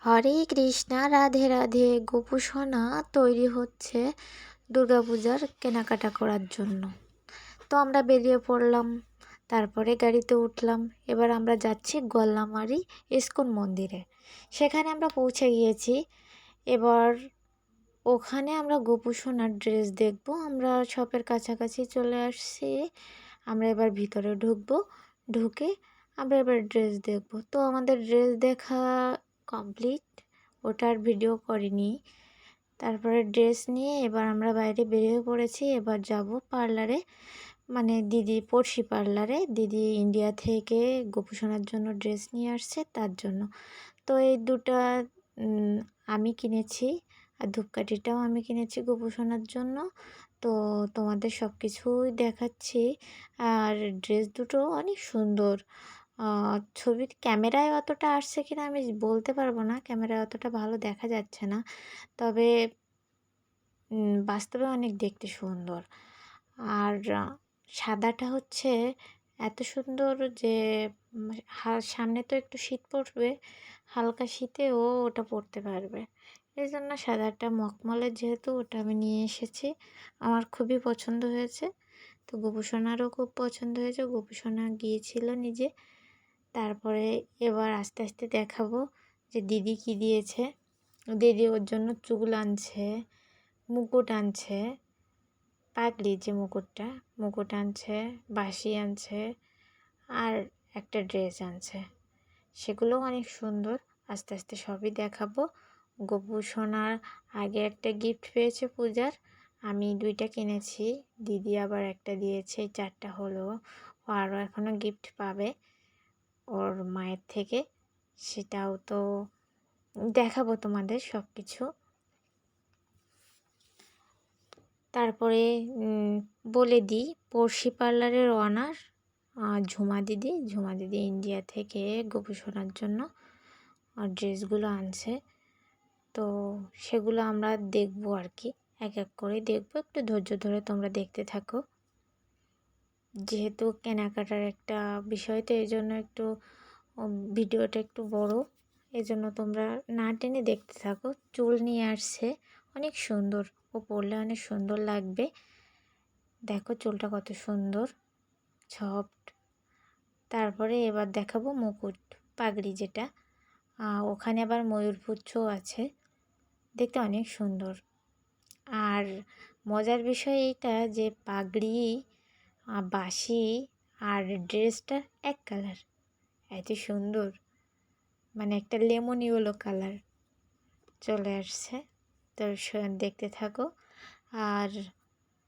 হরে কৃষ্ণা, রাধে রাধে। গোপু সোনা তৈরি হচ্ছে দুর্গাপূজার কেনাকাটা করার জন্য। তো আমরা বেরিয়ে পড়লাম, তারপরে গাড়িতে উঠলাম। এবার আমরা যাচ্ছি গল্লামারি ইস্কন মন্দিরে। সেখানে আমরা পৌঁছে গিয়েছি। এবার ওখানে আমরা গোপু সোনার ড্রেস দেখবো। আমরা শপের কাছাকাছি চলে আসছি। আমরা এবার ভিতরে ঢুকবো। ঢুকে আমরা এবার ড্রেস দেখবো। তো আমাদের ড্রেস দেখা কমপ্লিট, ওটার ভিডিও করিনি। তারপরে ড্রেস নিয়ে এবার আমরা বাইরে বেরিয়ে পড়েছি। এবার যাব পার্লারে, মানে দিদি পড়শি পার্লারে। দিদি ইন্ডিয়া থেকে গোপু সোনার জন্য ড্রেস নিয়ে আসছে, তার জন্য। তো এই দুটা আমি কিনেছি, আর ধূপকাঠিটাও আমি কিনেছি গোপু সোনার জন্য। তো তোমাদের সব কিছুই দেখাচ্ছি। আর ড্রেস দুটো অনেক সুন্দর। ছবির ক্যামেরায় অতটা আসছে কিনা আমি বলতে পারবো না, ক্যামেরায় অতটা ভালো দেখা যাচ্ছে না, তবে বাস্তবে অনেক দেখতে সুন্দর। আর সাদাটা হচ্ছে এত সুন্দর যে সামনে তো একটু শীত পড়বে, হালকা শীতেও ওটা পরতে পারবে। এই জন্য সাদাটা মখমলের, যেহেতু ওটা আমি নিয়ে এসেছি। আমার খুবই পছন্দ হয়েছে। তো গোপু সোনারও খুব পছন্দ হয়েছে, গোপু সোনা গিয়েছিল নিজে। তারপরে এবার আস্তে আস্তে দেখাবো যে দিদি কি দিয়েছে। দিদি ওর জন্য চুল আনছে, মুকুট আনছে, পাগড়ি যে মুকুট আনছে, বাঁশি আনছে, আর একটা ড্রেস আনছে। সেগুলো অনেক সুন্দর। আস্তে আস্তে সবই দেখাবো। গোপু সোনার আগে একটা গিফট পেয়েছে পূজার, আমি 2টা কিনেছি। দিদি আবার একটা দিয়েছে, 4টা হলো। ও আরও এখনও গিফট পাবে ওর মায়ের থেকে, সেটাও তো দেখাবো তোমাদের সব কিছু। তারপরে বলে দিই, পড়শি পার্লারের অনার ঝুমা দিদি ইন্ডিয়া থেকে গোপু সোনার জন্য ড্রেসগুলো আনছে। তো সেগুলো আমরা দেখবো আর কি, এক এক করে দেখবো। একটু ধৈর্য ধরে তোমরা দেখতে থাকো। যেহেতু কেনাকাটার একটা বিষয়, তো এই জন্য একটু ভিডিওটা একটু বড়, এই জন্য তোমরা না টেনে দেখতে থাকো। চুল নিয়ে আসছে, অনেক সুন্দর, ও পরলে অনেক সুন্দর লাগবে। দেখো চুলটা কত সুন্দর, সফট। তারপরে এবার দেখাবো মুকুট, পাগড়ি যেটা। ওখানে আবার ময়ূরপুচ্ছও আছে, দেখতে অনেক সুন্দর। আর মজার বিষয় এইটা যে পাগড়ি, বাঁশি আর ড্রেসটা এক কালার, এত সুন্দর, মানে একটা লেমন ইয়েলো কালার চলে আসছে। তো দেখতে থাকো। আর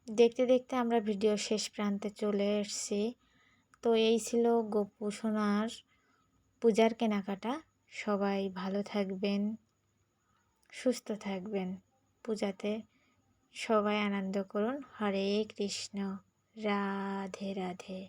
দেখতে দেখতে আমরা ভিডিও শেষ প্রান্তে চলে এসেছি। তো এই ছিল গোপু সোনার পূজার কেনাকাটা। সবাই ভালো থাকবেন, সুস্থ থাকবেন। পূজাতে সবাই আনন্দ করুন। হরে কৃষ্ণ, রাধে রাধে।